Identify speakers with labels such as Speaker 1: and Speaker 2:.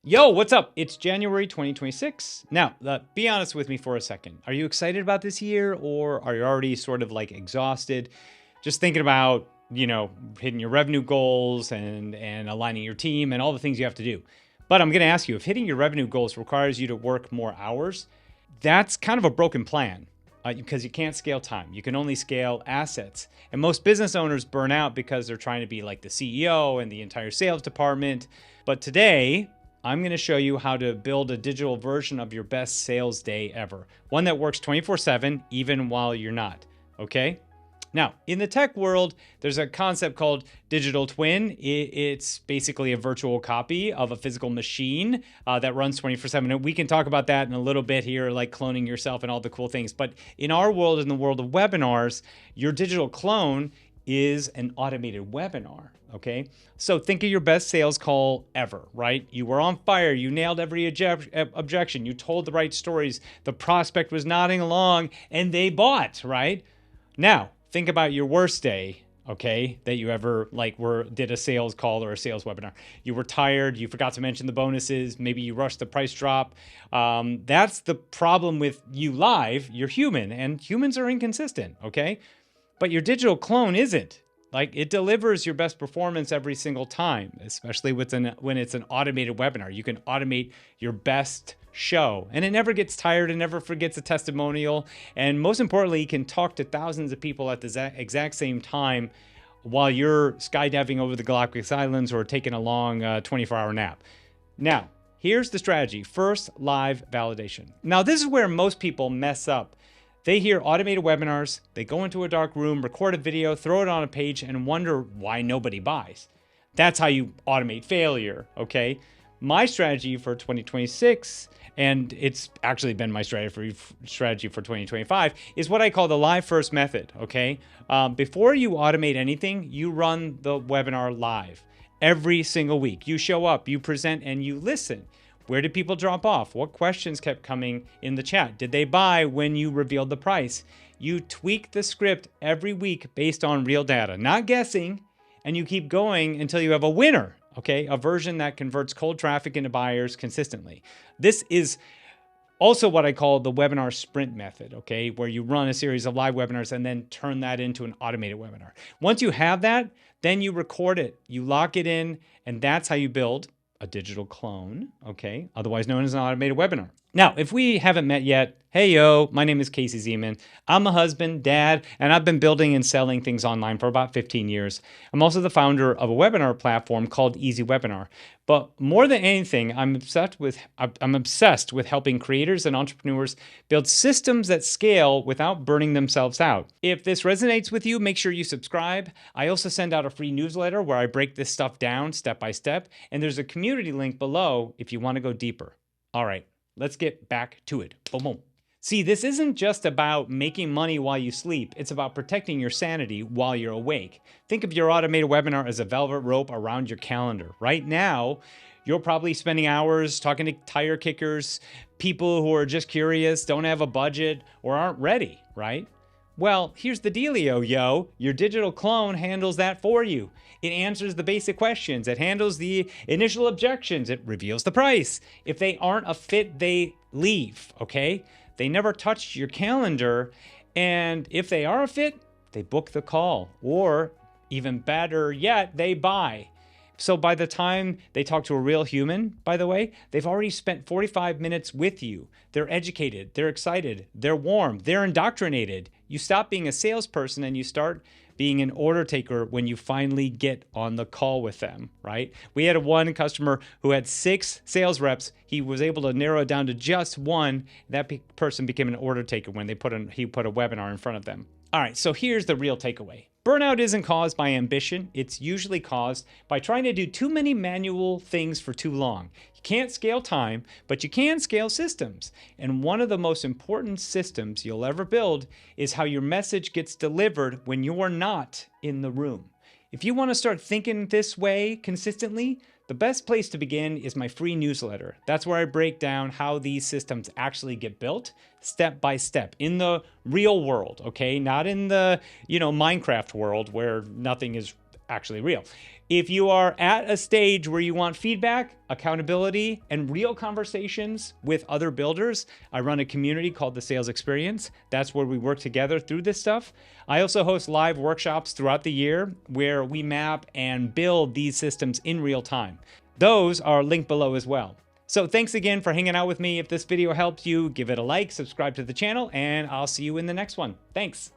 Speaker 1: Yo, what's up? It's January 2026. Now, be honest with me for a second. Are you excited about this year, or are you already sort of like exhausted? Just thinking about, hitting your revenue goals and aligning your team and all the things you have to do. But I'm going to ask you, if hitting your revenue goals requires you to work more hours, that's kind of a broken plan. Because you can't scale time. You can only scale assets. And most business owners burn out because they're trying to be like the CEO and the entire sales department. But today, I'm going to show you how to build a digital version of your best sales day ever. One that works 24/7, even while you're not. Okay? Now, in the tech world, there's a concept called digital twin. It's basically a virtual copy of a physical machine that runs 24/7. And we can talk about that in a little bit here, like cloning yourself and all the cool things. But in our world, in the world of webinars, your digital clone is an automated webinar. Okay, so think of your best sales call ever, right? You were on fire. You nailed every objection. You told the right stories. The prospect was nodding along and they bought, right? Now, think about your worst day, okay, that you ever did a sales call or a sales webinar. You were tired, you forgot to mention the bonuses, maybe you rushed the price drop. That's the problem with you live. You're human, and humans are inconsistent, okay? But your digital clone isn't. Like, it delivers your best performance every single time, especially when it's an automated webinar. You can automate your best show, and it never gets tired. It never forgets a testimonial. And most importantly, you can talk to thousands of people at the exact same time while you're skydiving over the Galapagos Islands or taking a long 24-hour nap. Now, here's the strategy. First, live validation. Now, this is where most people mess up. They hear automated webinars, they go into a dark room, record a video, throw it on a page, and wonder why nobody buys. That's how you automate failure, okay? My strategy for 2026, and it's actually been my strategy for 2025, is what I call the live first method, okay? Before you automate anything, you run the webinar live every single week. You show up, you present, and you listen. Where did people drop off? What questions kept coming in the chat? Did they buy when you revealed the price? You tweak the script every week based on real data, not guessing, and you keep going until you have a winner, okay? A version that converts cold traffic into buyers consistently. This is also what I call the webinar sprint method, okay? Where you run a series of live webinars and then turn that into an automated webinar. Once you have that, then you record it, you lock it in, and that's how you build a digital clone, okay? Otherwise known as an automated webinar. Now, if we haven't met yet, hey yo, my name is Casey Zeman. I'm a husband, dad, and I've been building and selling things online for about 15 years. I'm also the founder of a webinar platform called EasyWebinar. But more than anything, I'm obsessed with helping creators and entrepreneurs build systems that scale without burning themselves out. If this resonates with you, make sure you subscribe. I also send out a free newsletter where I break this stuff down step by step, and there's a community link below if you want to go deeper. All right. Let's get back to it. Boom, boom. See, this isn't just about making money while you sleep. It's about protecting your sanity while you're awake. Think of your automated webinar as a velvet rope around your calendar. Right now, you're probably spending hours talking to tire kickers, people who are just curious, don't have a budget, or aren't ready, right? Well, here's the dealio, yo. Your digital clone handles that for you. It answers the basic questions. It handles the initial objections. It reveals the price. If they aren't a fit, they leave, okay? They never touch your calendar. And if they are a fit, they book the call. Or even better yet, they buy. So by the time they talk to a real human, by the way, they've already spent 45 minutes with you. They're educated, they're excited, they're warm, they're indoctrinated. You stop being a salesperson and you start being an order taker when you finally get on the call with them, right? We had one customer who had 6 sales reps. He was able to narrow it down to just one. That person became an order taker when he put a webinar in front of them. All right, so here's the real takeaway. Burnout isn't caused by ambition. It's usually caused by trying to do too many manual things for too long. You can't scale time, but you can scale systems. And one of the most important systems you'll ever build is how your message gets delivered when you're not in the room. If you want to start thinking this way consistently, the best place to begin is my free newsletter. That's where I break down how these systems actually get built step by step in the real world, okay? Not in the, Minecraft world where nothing is actually real. If you are at a stage where you want feedback, accountability, and real conversations with other builders, I run a community called The Sales Experience. That's where we work together through this stuff. I also host live workshops throughout the year where we map and build these systems in real time. Those are linked below as well. So thanks again for hanging out with me. If this video helped you, give it a like, subscribe to the channel, and I'll see you in the next one. Thanks.